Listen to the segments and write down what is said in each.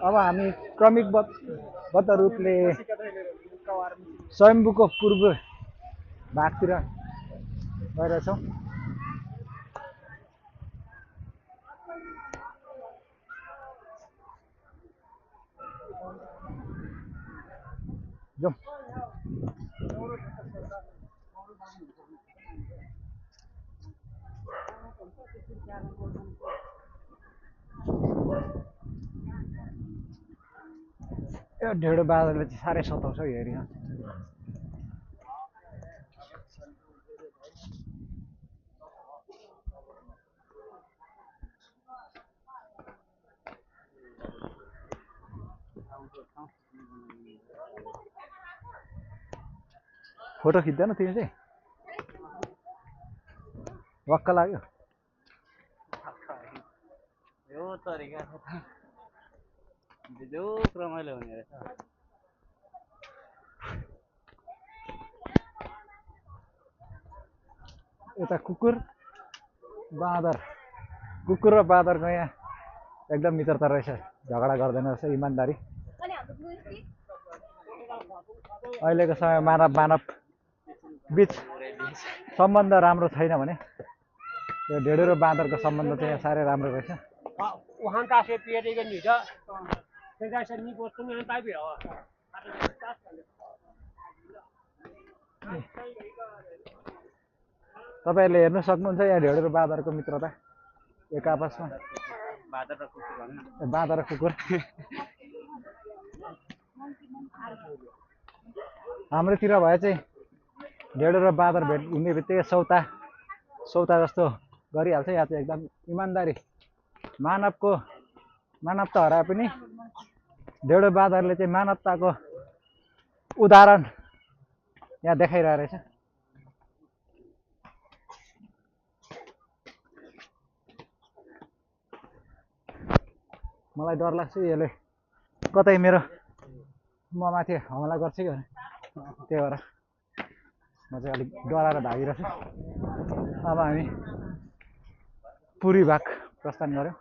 अब हामी क्रमिकबद्ध रूपले स्वयम्भूको पूर्व भागतिर गइरहेछौँ। जाउँ। यो ढेँडो बाजारले चाहिँ साह्रै सताउँछ हौ हेरी। फोटो खिच्दैन तिमी चाहिँ? वक्क लाग्यो। यो तरिका जो रमाइलो हुने रहेछ। यता कुकुर र बाँदरको यहाँ एकदम मित्रता रहेछ, झगडा गर्दैन रहेछ, इमान्दारी। अहिलेको समय मानव बीच सम्बन्ध राम्रो छैन भने यो ढेँडो र बाँदरको सम्बन्ध चाहिँ यहाँ साह्रै राम्रो रहेछ। तपाईहरुले हेर्न सक्नुहुन्छ यहाँ ढेँडो र बाँदरको मित्रता एक आपसमा। बाँदर र कुकुर। हाम्रोतिर भए चाहिँ ढेँडो र बाँदर भेट हुने बित्तिकै सौता जस्तो गरिहाल्छ। यहाँ चाहिँ एकदम इमान्दारी, मानवता हराए पनि ढेँडो बाँदरले चाहिँ मानवताको उदाहरण यहाँ देखाइरहेको रहेछ। मलाई डर लाग्छ यसले कतै म माथि हमला गर्छ कि भने, त्यही भएर म चाहिँ अलिक डराएर भागिरहेछु। अब हामी पूर्वी भाग प्रस्थान गर्यौँ।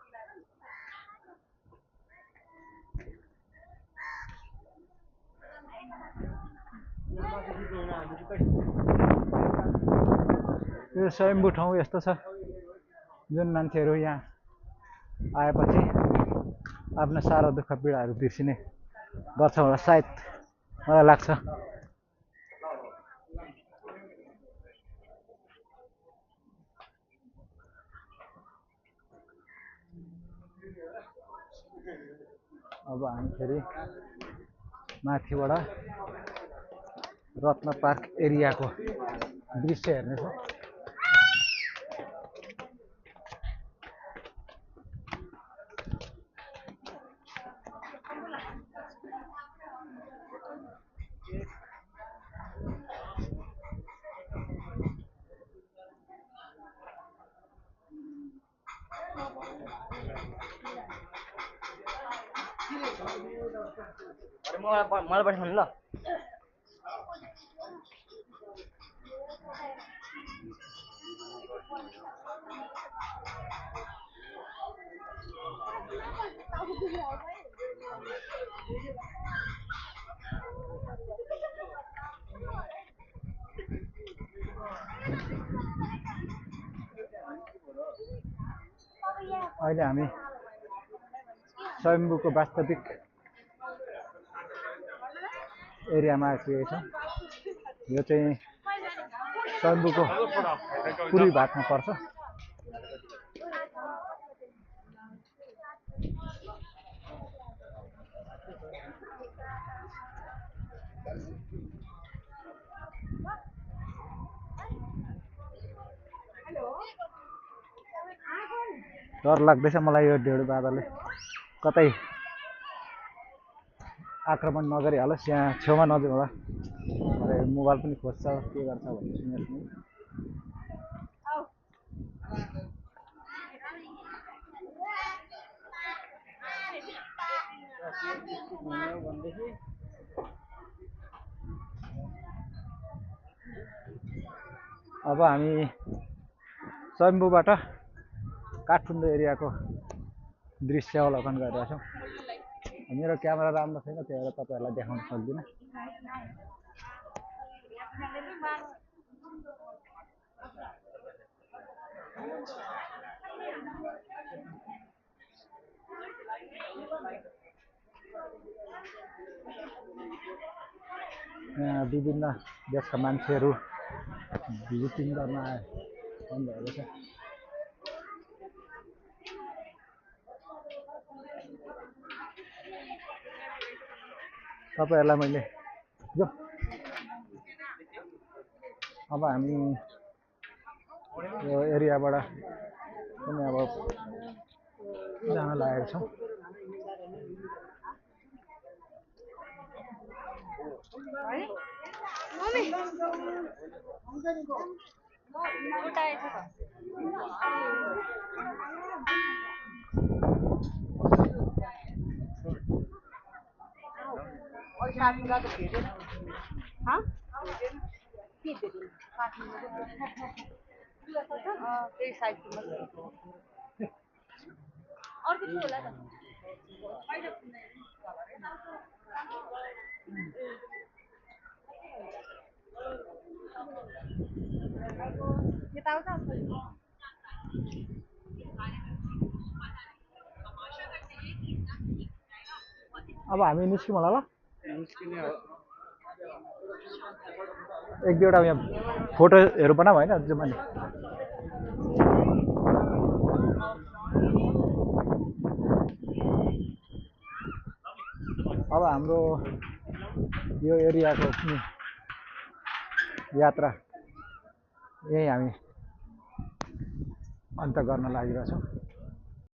यो स्वयम्भू ठाउँ यस्तो छ जुन मान्छेहरू यहाँ आएपछि आफ्नो सारा दुःख पीडाहरू बिर्सिने गर्छ होला सायद, मलाई लाग्छ। अब हामी फेरि माथिबाट रत्न पार्क एरियाको दृश्य हेर्नेछौँ। मलाई पठाउनु ल। अहिले हामी स्वयम्भूको वास्तविक एरियामा आइपुगेको छौँ। यो चाहिँ स्वयम्भूको पूर्वी भागमा पर्छ। डर लाग्दैछ मलाई यो ढेँडो बाँदरले कतै आक्रमण नगरिहालोस्। यहाँ छेउमा नजाउँ होला, मोबाइल पनि खोज्छ के गर्छ भन्ने सुनेको थिएँ। अब हामी स्वयम्भूबाट काठमाडौँ एरियाको दृश्य अवलोकन गरिरहेछौँ। मेरो क्यामेरा राम्रो छैन त्यही भएर तपाईँहरूलाई देखाउन सक्दिनँ। यहाँ विभिन्न देशका मान्छेहरू भिजिटिङ गर्न आइरहेको छ। तपाईँहरूलाई मैले जो अब हामी यो एरियाबाट पनि अब जान लागेको छौँ। अब हामी निस्क्यौँ होला ल। एक दुईवटा यहाँ फोटोहरू बनाऊ होइन जो पनि। अब हाम्रो यो एरियाको यात्रा यही हामी अन्त गर्न लागिरहेछौँ।